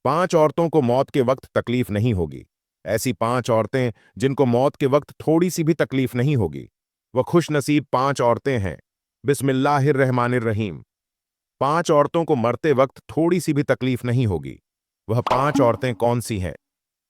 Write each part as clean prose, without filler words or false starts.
5 औरतों को मौत के वक्त तकलीफ नहीं होगी। ऐसी 5 औरतें जिनको मौत के वक्त थोड़ी सी भी तकलीफ नहीं होगी। वह खुशनसीब 5 औरतें हैं। बिस्मिल्लाहिर्रहमानिर्रहीम। 5 औरतों को मरते वक्त थोड़ी सी भी तकलीफ नहीं होगी। वह 5 औरतें कौन सी हैं?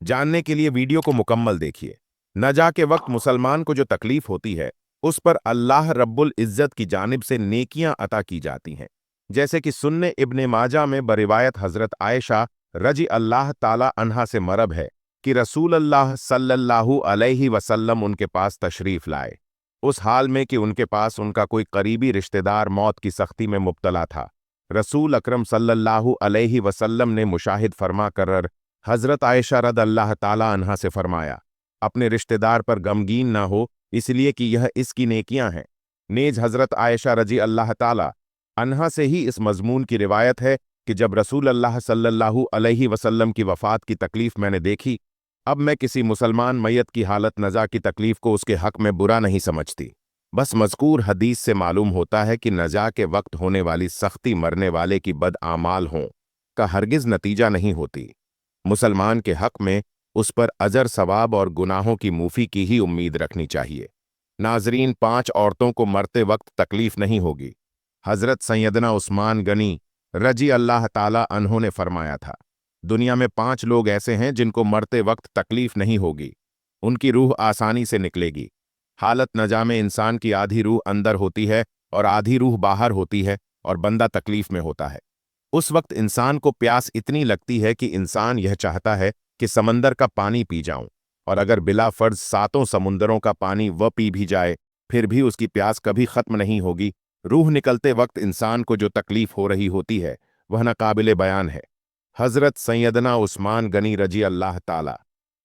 जानने के लिए वीडियो को मुकम्मल देखिए। नजा के वक्त मुसलमान को जो तकलीफ होती है, उस पर अल्लाह रब्बुल इज्जत की जानिब से नेकियां अता की जाती हैं। जैसे कि सुन्ने इब्ने माजा में बरिवायत हजरत आयशा रजी अल्लाह ताला अन्हा से मरब है कि रसूल अल्लाह सल्लल्लाहु अलैहि वसल्लम उनके पास तशरीफ लाए, उस हाल में कि उनके पास उनका कोई करीबी रिश्तेदार मौत की सख्ती में मुब्तला था। रसूल अकरम सल्लल्लाहु अलैहि वसल्लम ने मुशाहिद फरमा कर हजरत आयशा रद अल्लाह ताला अन्हा से फरमाया, अपने रिश्तेदार पर गमगीन ना हो, इसलिए कि यह इसकी नेकियां हैं। नेज हजरत आयशा रजी अल्लाह ताला अन्हा से ही इस मजमून की रिवायत है कि जब रसूल अल्लाह सल्लल्लाहु अलैहि वसल्लम की वफात की तकलीफ मैंने देखी, अब मैं किसी मुसलमान मैयत की हालत नज़ा की तकलीफ को उसके हक में बुरा नहीं समझती। बस मज़कूर हदीस से मालूम होता है कि नज़ा के वक्त होने वाली सख्ती मरने वाले की बद आमाल हों का हरगिज़ नतीजा नहीं होती। मुसलमान के हक में उस पर अजर सवाब और गुनाहों की मूफी की ही उम्मीद रखनी चाहिए। नाजरीन, 5 औरतों को मरते वक्त तकलीफ नहीं होगी। हजरत सैयदना उस्मान गनी रजी अल्लाह ताला अन्हों ने फरमाया था, दुनिया में 5 लोग ऐसे हैं जिनको मरते वक्त तकलीफ नहीं होगी। उनकी रूह आसानी से निकलेगी। हालत नजा में इंसान की आधी रूह अंदर होती है और आधी रूह बाहर होती है और बंदा तकलीफ में होता है। उस वक्त इंसान को प्यास इतनी लगती है कि इंसान यह चाहता है कि समंदर का पानी पी जाऊं, और अगर बिला फर्ज 7 समुंदरों का पानी वह पी भी जाए, फिर भी उसकी प्यास कभी खत्म नहीं होगी। रूह निकलते वक्त इंसान को जो तकलीफ हो रही होती है, वह नाकाबिले बयान है। हजरत सैयदना उस्मान गनी रजी अल्लाह ताला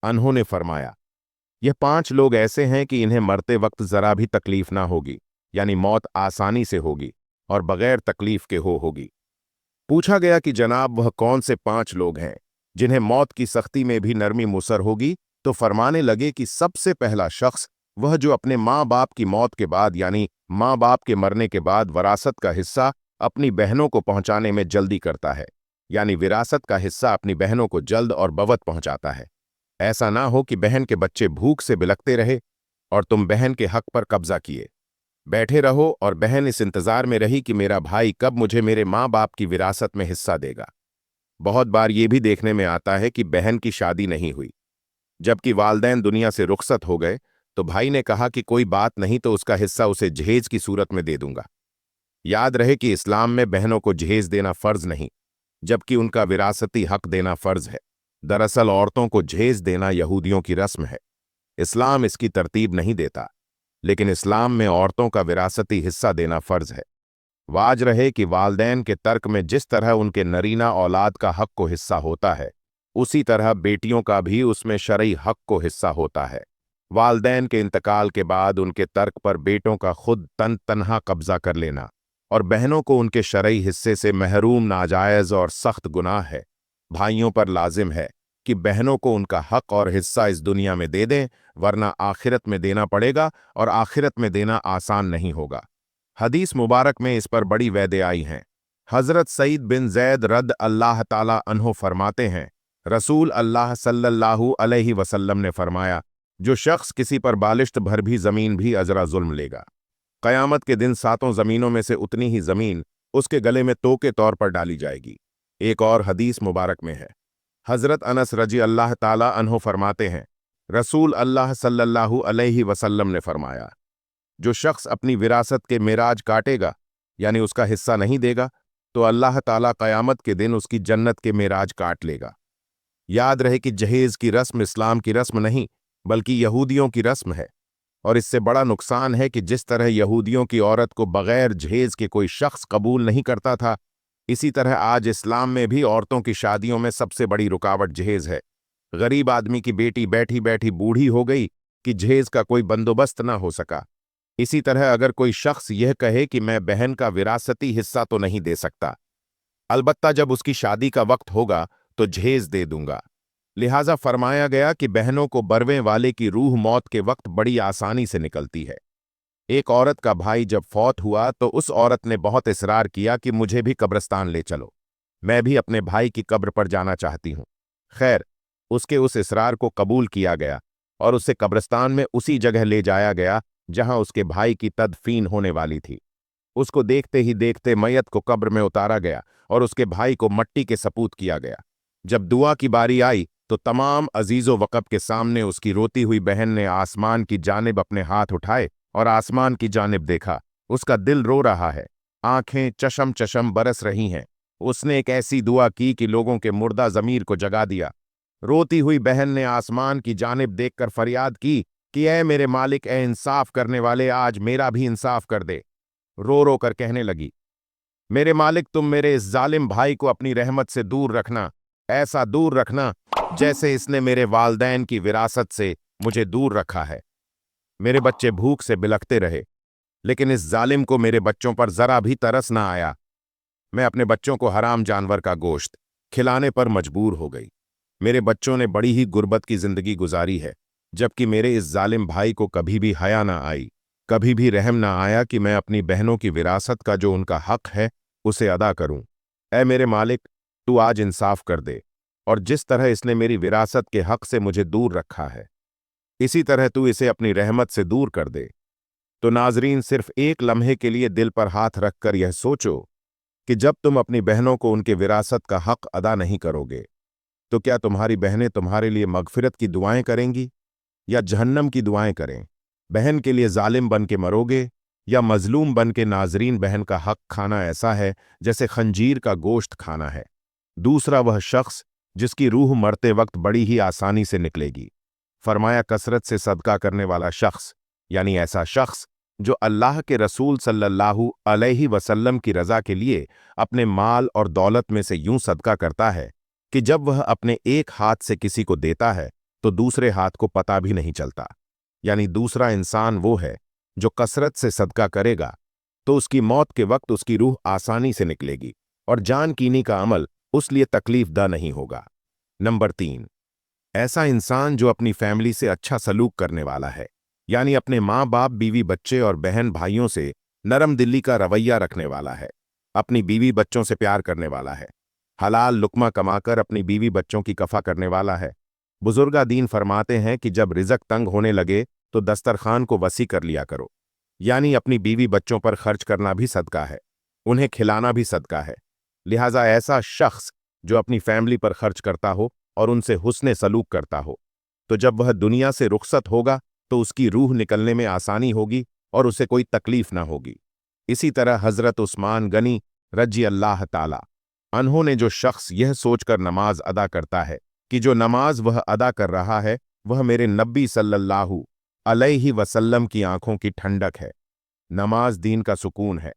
अन्हों ने फरमाया, यह 5 लोग ऐसे हैं कि इन्हें मरते वक्त जरा भी तकलीफ ना होगी, यानी मौत आसानी से होगी और बगैर तकलीफ के होगी। पूछा गया कि जनाब वह कौन से 5 लोग हैं जिन्हें मौत की सख्ती में भी नरमी मुसर होगी, तो फरमाने लगे कि सबसे पहला शख्स वह जो अपने माँ बाप की मौत के बाद, यानी माँ बाप के मरने के बाद वरासत का हिस्सा अपनी बहनों को पहुंचाने में जल्दी करता है, यानी विरासत का हिस्सा अपनी बहनों को जल्द और बवत पहुंचाता है। ऐसा ना हो कि बहन के बच्चे भूख से बिलखते रहे और तुम बहन के हक पर कब्जा किए बैठे रहो, और बहन इस इंतजार में रही कि मेरा भाई कब मुझे मेरे माँ बाप की विरासत में हिस्सा देगा। बहुत बार ये भी देखने में आता है कि बहन की शादी नहीं हुई, जबकि वालदैन दुनिया से रुखसत हो गए, तो भाई ने कहा कि कोई बात नहीं, तो उसका हिस्सा उसे जहेज की सूरत में दे दूंगा। याद रहे कि इस्लाम में बहनों को जहेज देना फर्ज नहीं, जबकि उनका विरासती हक देना फर्ज है। दरअसल औरतों को जहेज देना यहूदियों की रस्म है। इस्लाम इसकी तरतीब नहीं देता, लेकिन इस्लाम में औरतों का विरासती हिस्सा देना फर्ज है। वाज रहे कि वालदैन के तर्क में जिस तरह उनके नरीना औलाद का हक को हिस्सा होता है, उसी तरह बेटियों का भी उसमें शरई हक को हिस्सा होता है। वालदैन के इंतकाल के बाद उनके तर्क पर बेटों का खुद तनहा कब्जा कर लेना और बहनों को उनके शरई हिस्से से महरूम नाजायज और सख्त गुनाह है। भाइयों पर लाजिम है कि बहनों को उनका हक और हिस्सा इस दुनिया में दे दें, वरना आखिरत में देना पड़ेगा, और आखिरत में देना आसान नहीं होगा। हदीस मुबारक में इस पर बड़ी वैदे आई हैं। हजरत सईद बिन जैद रद अल्लाह ताला अन्हो फरमाते हैं, रसूल अल्लाह सल्लल्लाहु अलैहि वसल्लम ने फरमाया, जो शख्स किसी पर बालिश्त भर भी जमीन भी अजरा जुल्म लेगा, क़यामत के दिन 7 जमीनों में से उतनी ही जमीन उसके गले में तो के तौर पर डाली जाएगी। एक और हदीस मुबारक में है, हजरत अनस रजी अल्लाह ताला अन्हो फरमाते हैं, रसूल अल्लाह सल्लल्लाहु अलैहि वसल्लम ने फरमाया, जो शख्स अपनी विरासत के मेराज काटेगा, यानी उसका हिस्सा नहीं देगा, तो अल्लाह ताला क़यामत के दिन उसकी जन्नत के मेराज काट लेगा। याद रहे कि जहेज की रस्म इस्लाम की रस्म नहीं, बल्कि यहूदियों की रस्म है, और इससे बड़ा नुकसान है कि जिस तरह यहूदियों की औरत को बगैर जहेज के कोई शख्स कबूल नहीं करता था, इसी तरह आज इस्लाम में भी औरतों की शादियों में सबसे बड़ी रुकावट जहेज है। गरीब आदमी की बेटी बैठी बैठी बूढ़ी हो गई कि जहेज का कोई बंदोबस्त न हो सका। इसी तरह अगर कोई शख्स यह कहे कि मैं बहन का विरासती हिस्सा तो नहीं दे सकता, अलबत्ता जब उसकी शादी का वक्त होगा तो जहेज दे दूंगा। लिहाजा फरमाया गया कि बहनों को बरवें वाले की रूह मौत के वक्त बड़ी आसानी से निकलती है। एक औरत का भाई जब फौत हुआ तो उस औरत ने बहुत इसरार किया कि मुझे भी कब्रिस्तान ले चलो। मैं भी अपने भाई की कब्र पर जाना चाहती हूँ। खैर, उसके उस इसरार को कबूल किया गया और उसे कब्रिस्तान में उसी जगह ले जाया गया जहां उसके भाई की तदफीन होने वाली थी। उसको देखते ही देखते मैयत को कब्र में उतारा गया और उसके भाई को मट्टी के सपूत किया गया। जब दुआ की बारी आई तो तमाम अजीजो वक़ब के सामने उसकी रोती हुई बहन ने आसमान की जानिब अपने हाथ उठाए और आसमान की जानिब देखा। उसका दिल रो रहा है, आंखें चशम चशम बरस रही हैं। उसने एक ऐसी दुआ की कि लोगों के मुर्दा ज़मीर को जगा दिया। रोती हुई बहन ने आसमान की जानिब देखकर फरियाद की कि ऐ मेरे मालिक, ऐ इंसाफ करने वाले, आज मेरा भी इंसाफ कर दे। रो रो कर कहने लगी, मेरे मालिक, तुम मेरे इस जालिम भाई को अपनी रहमत से दूर रखना, ऐसा दूर रखना जैसे इसने मेरे वालदैन की विरासत से मुझे दूर रखा है। मेरे बच्चे भूख से बिलखते रहे, लेकिन इस जालिम को मेरे बच्चों पर जरा भी तरस ना आया। मैं अपने बच्चों को हराम जानवर का गोश्त खिलाने पर मजबूर हो गई। मेरे बच्चों ने बड़ी ही गुर्बत की जिंदगी गुजारी है, जबकि मेरे इस जालिम भाई को कभी भी हया ना आई, कभी भी रहम ना आया कि मैं अपनी बहनों की विरासत का जो उनका हक है उसे अदा करूं। ऐ मेरे मालिक, तू आज इंसाफ कर दे, और जिस तरह इसने मेरी विरासत के हक से मुझे दूर रखा है, इसी तरह तू इसे अपनी रहमत से दूर कर दे। तो नाजरीन, सिर्फ एक लम्हे के लिए दिल पर हाथ रखकर यह सोचो कि जब तुम अपनी बहनों को उनके विरासत का हक अदा नहीं करोगे, तो क्या तुम्हारी बहनें तुम्हारे लिए मगफिरत की दुआएं करेंगी या जहन्नम की दुआएं करें? बहन के लिए जालिम बन के मरोगे या मजलूम बन के? नाजरीन, बहन का हक खाना ऐसा है जैसे खंजीर का गोश्त खाना है। दूसरा वह शख्स जिसकी रूह मरते वक्त बड़ी ही आसानी से निकलेगी। फरमाया, कसरत से सदका करने वाला शख्स, यानी ऐसा शख्स जो अल्लाह के रसूल सल्लल्लाहु अलैहि वसल्लम की रज़ा के लिए अपने माल और दौलत में से यूं सदका करता है कि जब वह अपने एक हाथ से किसी को देता है तो दूसरे हाथ को पता भी नहीं चलता। यानी दूसरा इंसान वो है जो कसरत से सदका करेगा तो उसकी मौत के वक्त उसकी रूह आसानी से निकलेगी और जान कीनी का अमल उस लिए तकलीफदा नहीं होगा। नंबर 3, ऐसा इंसान जो अपनी फैमिली से अच्छा सलूक करने वाला है, यानी अपने माँ बाप, बीवी, बच्चे और बहन भाइयों से नरम दिली का रवैया रखने वाला है, अपनी बीवी बच्चों से प्यार करने वाला है, हलाल लुक्मा कमाकर अपनी बीवी बच्चों की कफा करने वाला है। बुजुर्गा दीन फरमाते हैं कि जब रिज़्क तंग होने लगे तो दस्तरखान को वसी कर लिया करो, यानी अपनी बीवी बच्चों पर खर्च करना भी सदका है, उन्हें खिलाना भी सदका है। लिहाजा ऐसा शख्स जो अपनी फैमिली पर खर्च करता हो और उनसे हुस्ने सलूक करता हो, तो जब वह दुनिया से रुखसत होगा तो उसकी रूह निकलने में आसानी होगी और उसे कोई तकलीफ ना होगी। इसी तरह हजरत उस्मान गनी रजी अल्लाह ताला अन्हों ने जो शख्स यह सोचकर नमाज अदा करता है कि जो नमाज वह अदा कर रहा है वह मेरे नबी सल्लल्लाहु अलैहि वसल्लम की आंखों की ठंडक है, नमाज दीन का सुकून है,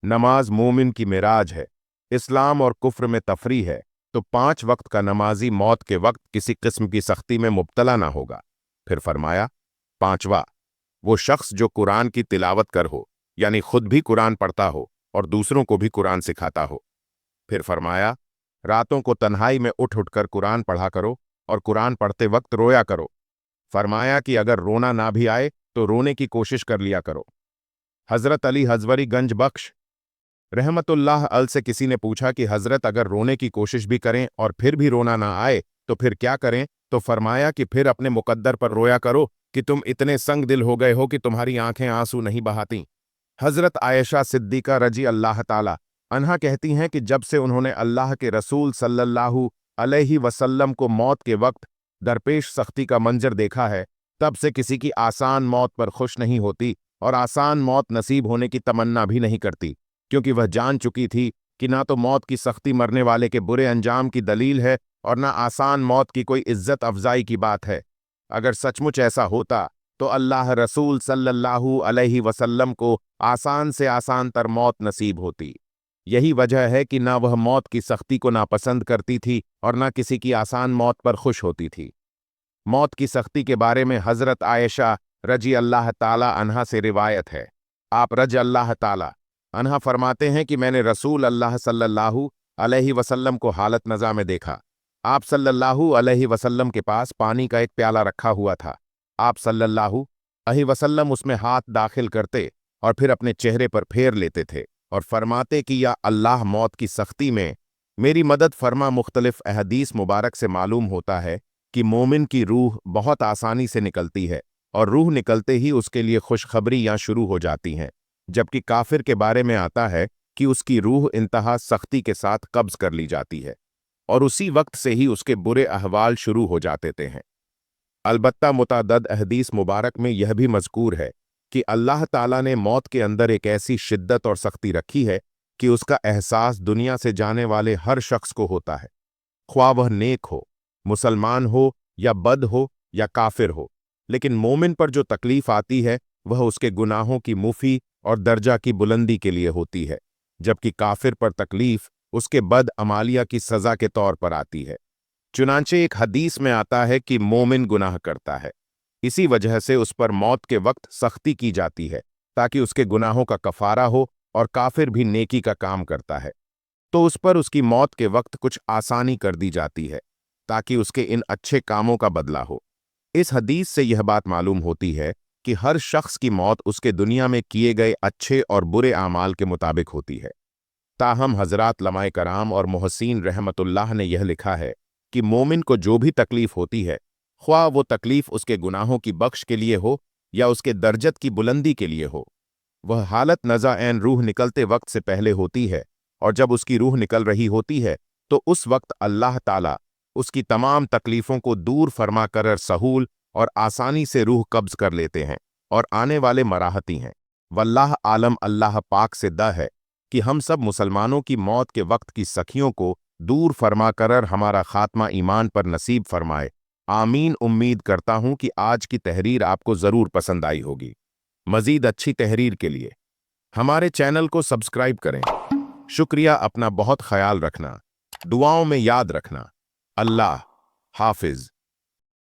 नमाज मोमिन की मिराज है, इस्लाम और कुफ्र में तफरी है, तो 5 वक्त का नमाजी मौत के वक्त किसी किस्म की सख्ती में मुब्तला ना होगा। फिर फरमाया, 5वां, वो शख्स जो कुरान की तिलावत कर हो, यानी खुद भी कुरान पढ़ता हो और दूसरों को भी कुरान सिखाता हो। फिर फरमाया, रातों को तन्हाई में उठ उठकर कुरान पढ़ा करो और कुरान पढ़ते वक्त रोया करो। फरमाया कि अगर रोना ना भी आए तो रोने की कोशिश कर लिया करो। हजरत अली हजवरी गंज बख्श रहमतुल्लाह अल से किसी ने पूछा कि हजरत, अगर रोने की कोशिश भी करें और फिर भी रोना ना आए तो फिर क्या करें? तो फरमाया कि फिर अपने मुकद्दर पर रोया करो कि तुम इतने संग दिल हो गए हो कि तुम्हारी आंखें आंसू नहीं बहाती। हजरत आयशा सिद्दीका रजी अल्लाह ताला अन्हा कहती हैं कि जब से उन्होंने अल्लाह के रसूल सल्लल्लाहु अलैहि वसल्लम को मौत के वक्त दरपेश सख्ती का मंजर देखा है, तब से किसी की आसान मौत पर खुश नहीं होती और आसान मौत नसीब होने की तमन्ना भी नहीं करती, क्योंकि वह जान चुकी थी कि ना तो मौत की सख्ती मरने वाले के बुरे अंजाम की दलील है और ना आसान मौत की कोई इज्जत अफजाई की बात है। अगर सचमुच ऐसा होता तो अल्लाह रसूल सल्लल्लाहु अलैहि वसल्लम को आसान से आसान तर मौत नसीब होती। यही वजह है कि ना वह मौत की सख्ती को नापसंद करती थी और ना किसी की आसान मौत पर खुश होती थी। मौत की सख्ती के बारे में हजरत आयशा रजी अल्लाह ताला अन्हा से रिवायत है। आप रज अल्लाह ताला अन्हा फरमाते हैं कि मैंने रसूल अल्लाह सल्लल्लाहु अलैहि वसल्लम को हालत नज़ा में देखा। आप सल्लल्लाहु अलैहि वसल्लम के पास पानी का एक प्याला रखा हुआ था। आप सल्लल्लाहु अलैहि वसल्लम उसमें हाथ दाखिल करते और फिर अपने चेहरे पर फेर लेते थे और फरमाते कि या अल्लाह, मौत की सख्ती में मेरी मदद फरमा। मुख्तलिफ अहदीस मुबारक से मालूम होता है कि मोमिन की रूह बहुत आसानी से निकलती है और रूह निकलते ही उसके लिए खुशखबरियां शुरू हो जाती हैं, जबकि काफिर के बारे में आता है कि उसकी रूह इंतहा सख्ती के साथ कब्ज कर ली जाती है और उसी वक्त से ही उसके बुरे अहवाल शुरू हो जाते हैं। अलबत्ता मुतादद अहदीस मुबारक में यह भी मज़कूर है कि अल्लाह ताला ने मौत के अंदर एक ऐसी शिद्दत और सख्ती रखी है कि उसका एहसास दुनिया से जाने वाले हर शख्स को होता है, ख्वाह वह नेक हो, मुसलमान हो या बद हो या काफिर हो। लेकिन मोमिन पर जो तकलीफ आती है वह उसके गुनाहों की मुफी और दर्जा की बुलंदी के लिए होती है, जबकि काफिर पर तकलीफ उसके बद अमालिया की सजा के तौर पर आती है। चुनांचे एक हदीस में आता है कि मोमिन गुनाह करता है, इसी वजह से उस पर मौत के वक्त सख्ती की जाती है ताकि उसके गुनाहों का कफारा हो, और काफिर भी नेकी का काम करता है तो उस पर उसकी मौत के वक्त कुछ आसानी कर दी जाती है ताकि उसके इन अच्छे कामों का बदला हो। इस हदीस से यह बात मालूम होती है कि हर शख्स की मौत उसके दुनिया में किए गए अच्छे और बुरे आमाल के मुताबिक होती है। ताहम हजरात लमाए कराम और मोहसिन रहमतुल्लाह ने यह लिखा है कि मोमिन को जो भी तकलीफ होती है, ख्वाह वो तकलीफ उसके गुनाहों की बख्श के लिए हो या उसके दर्जत की बुलंदी के लिए हो, वह हालत नज़ा ऐन रूह निकलते वक्त से पहले होती है, और जब उसकी रूह निकल रही होती है तो उस वक्त अल्लाह ताला उसकी तमाम तकलीफ़ों को दूर फरमा कर सहूल और आसानी से रूह कब्ज कर लेते हैं और आने वाले मराहती हैं। वल्लाह आलम, अल्लाह पाक से दा है कि हम सब मुसलमानों की मौत के वक्त की सखियों को दूर फरमा कर हमारा खात्मा ईमान पर नसीब फरमाए। आमीन। उम्मीद करता हूं कि आज की तहरीर आपको ज़रूर पसंद आई होगी। मज़ीद अच्छी तहरीर के लिए हमारे चैनल को सब्सक्राइब करें। शुक्रिया। अपना बहुत ख्याल रखना, दुआओं में याद रखना। अल्लाह हाफिज।